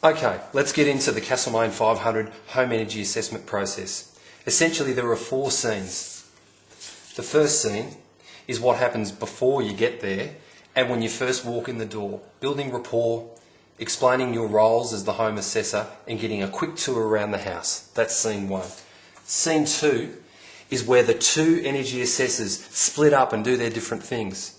Okay, let's get into the C500 Home Energy Assessment Process. Essentially, there are 4 scenes. The first scene is what happens before you get there and when you first walk in the door, building rapport, explaining your roles as the home assessor and getting a quick tour around the house. That's scene 1. Scene 2 is where the 2 energy assessors split up and do their different things,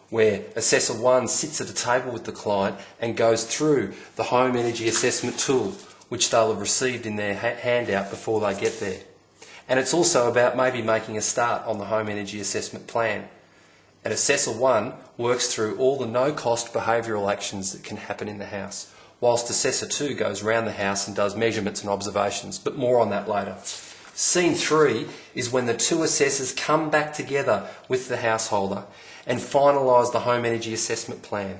where Assessor 1 sits at a table with the client and goes through the home energy assessment tool, which they'll have received in their handout before they get there. And it's also about maybe making a start on the home energy assessment plan. And Assessor 1 works through all the no-cost behavioural actions that can happen in the house, whilst Assessor 2 goes around the house and does measurements and observations, but more on that later. Scene 3 is when the 2 assessors come back together with the householder and finalise the home energy assessment plan.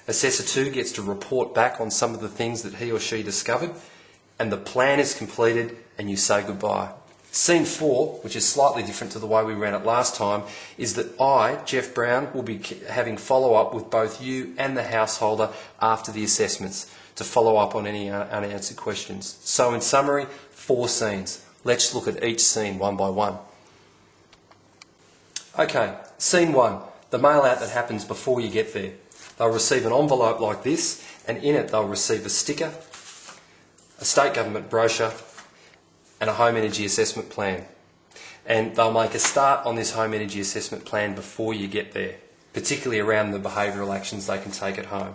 Assessor 2 gets to report back on some of the things that he or she discovered, and the plan is completed and you say goodbye. Scene 4, which is slightly different to the way we ran it last time, is that I, Jeff Brown, will be having follow-up with both you and the householder after the assessments to follow up on any unanswered questions. So in summary, 4 scenes. Let's look at each scene one by one. Okay, scene 1, the mail out that happens before you get there. They'll receive an envelope like this, and in it they'll receive a sticker, a state government brochure, and a home energy assessment plan. And they'll make a start on this home energy assessment plan before you get there, particularly around the behavioural actions they can take at home.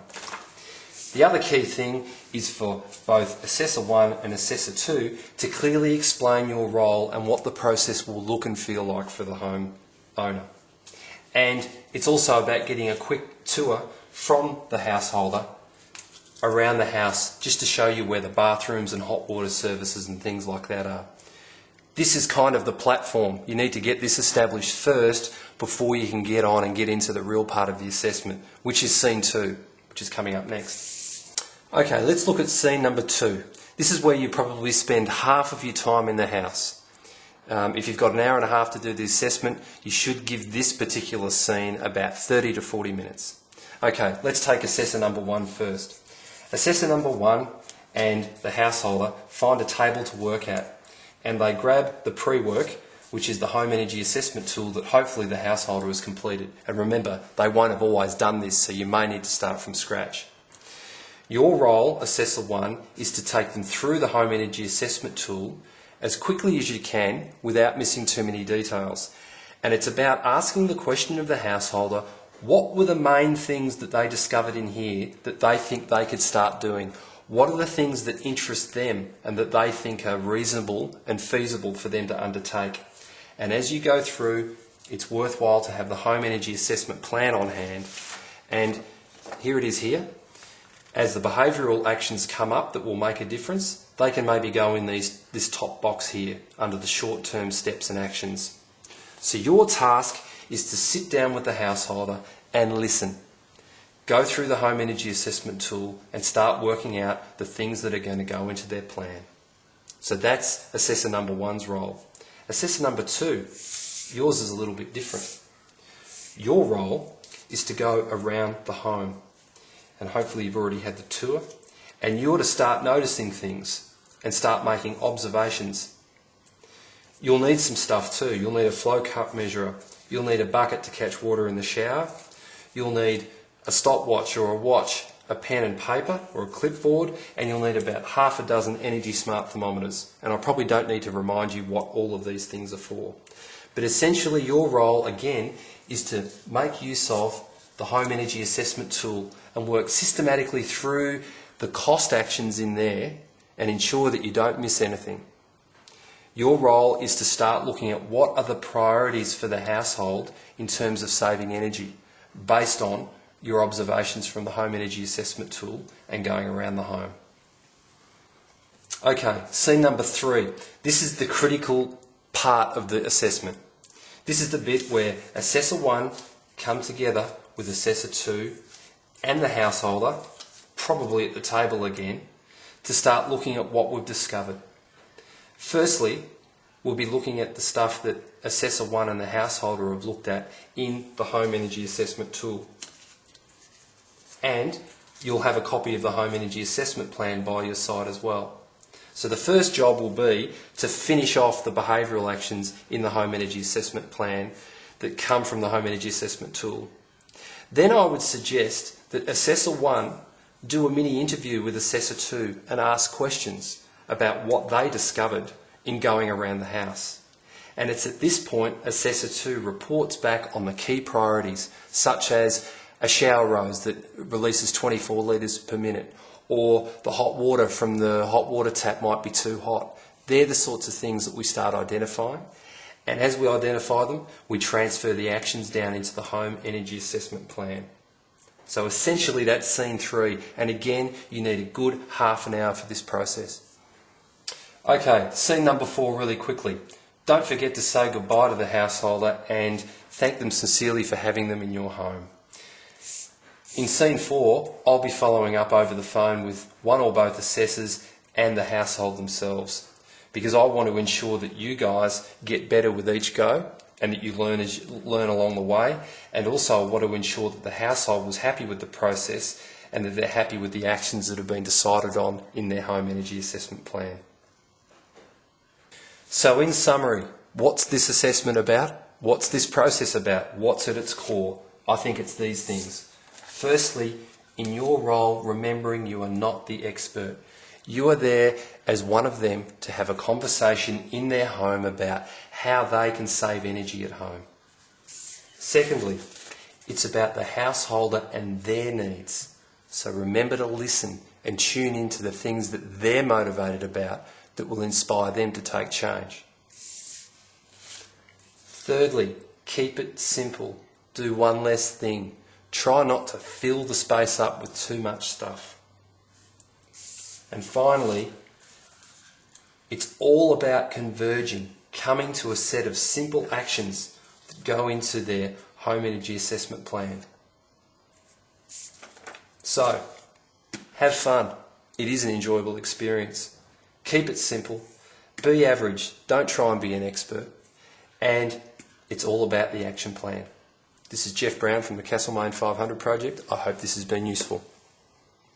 The other key thing is for both Assessor 1 and Assessor 2 to clearly explain your role and what the process will look and feel like for the home owner. And it's also about getting a quick tour from the householder around the house just to show you where the bathrooms and hot water services and things like that are. This is kind of the platform. You need to get this established first before you can get on and get into the real part of the assessment, which is scene 2, which is coming up next. Okay, let's look at scene number 2. This is where you probably spend half of your time in the house. If you've got an hour and a half to do the assessment, you should give this particular scene about 30 to 40 minutes. Okay, let's take Assessor number 1 first. Assessor number 1 and the householder find a table to work at, and they grab the pre-work, which is the home energy assessment tool that hopefully the householder has completed. And remember, they won't have always done this, so you may need to start from scratch. Your role, Assessor 1, is to take them through the home energy assessment tool as quickly as you can without missing too many details. And it's about asking the question of the householder, what were the main things that they discovered in here that they think they could start doing? What are the things that interest them and that they think are reasonable and feasible for them to undertake? And as you go through, it's worthwhile to have the home energy assessment plan on hand. And here it is here. As the behavioural actions come up that will make a difference, they can maybe go in this top box here under the short-term steps and actions. So your task is to sit down with the householder and listen. Go through the home energy assessment tool and start working out the things that are going to go into their plan. So that's Assessor number 1's role. Assessor number 2, yours is a little bit different. Your role is to go around the home, and hopefully you've already had the tour, and you're to start noticing things and start making observations. You'll need some stuff too. You'll need a flow cup measurer. You'll need a bucket to catch water in the shower. You'll need a stopwatch or a watch, a pen and paper or a clipboard, and you'll need about half a dozen Energy Smart thermometers. And I probably don't need to remind you what all of these things are for. But essentially your role, again, is to make use of the home energy assessment tool and work systematically through the cost actions in there and ensure that you don't miss anything. Your role is to start looking at what are the priorities for the household in terms of saving energy based on your observations from the home energy assessment tool and going around the home. Okay, scene number 3. This is the critical part of the assessment. This is the bit where Assessor 1 come together with Assessor 2 and the householder, probably at the table again, to start looking at what we've discovered. Firstly, we'll be looking at the stuff that Assessor 1 and the householder have looked at in the home energy assessment tool. And you'll have a copy of the Home Energy Assessment Plan by your side as well. So the first job will be to finish off the behavioural actions in the Home Energy Assessment Plan that come from the Home Energy Assessment tool. Then I would suggest that Assessor 1 do a mini interview with Assessor 2 and ask questions about what they discovered in going around the house. And it's at this point Assessor 2 reports back on the key priorities, such as a shower rose that releases 24 litres per minute, or the hot water from the hot water tap might be too hot. They're the sorts of things that we start identifying. And as we identify them, we transfer the actions down into the Home Energy Assessment Plan. So essentially that's scene 3, and again you need a good half an hour for this process. Okay, scene number 4 really quickly. Don't forget to say goodbye to the householder and thank them sincerely for having them in your home. In scene 4, I'll be following up over the phone with one or both assessors and the household themselves, because I want to ensure that you guys get better with each go and that you learn along the way, and also I want to ensure that the household was happy with the process and that they're happy with the actions that have been decided on in their Home Energy Assessment Plan. So in summary, what's this assessment about? What's this process about? What's at its core? I think it's these things. Firstly, in your role, remembering you are not the expert. You are there as one of them to have a conversation in their home about how they can save energy at home. Secondly, it's about the householder and their needs. So remember to listen and tune into the things that they're motivated about that will inspire them to take change. Thirdly, keep it simple. Do one less thing. Try not to fill the space up with too much stuff. And finally, it's all about converging, coming to a set of simple actions that go into their Home Energy Assessment Plan. So, have fun. It is an enjoyable experience. Keep it simple. Be average. Don't try and be an expert. And it's all about the action plan. This is Jeff Brown from the Castlemaine C500 project. I hope this has been useful.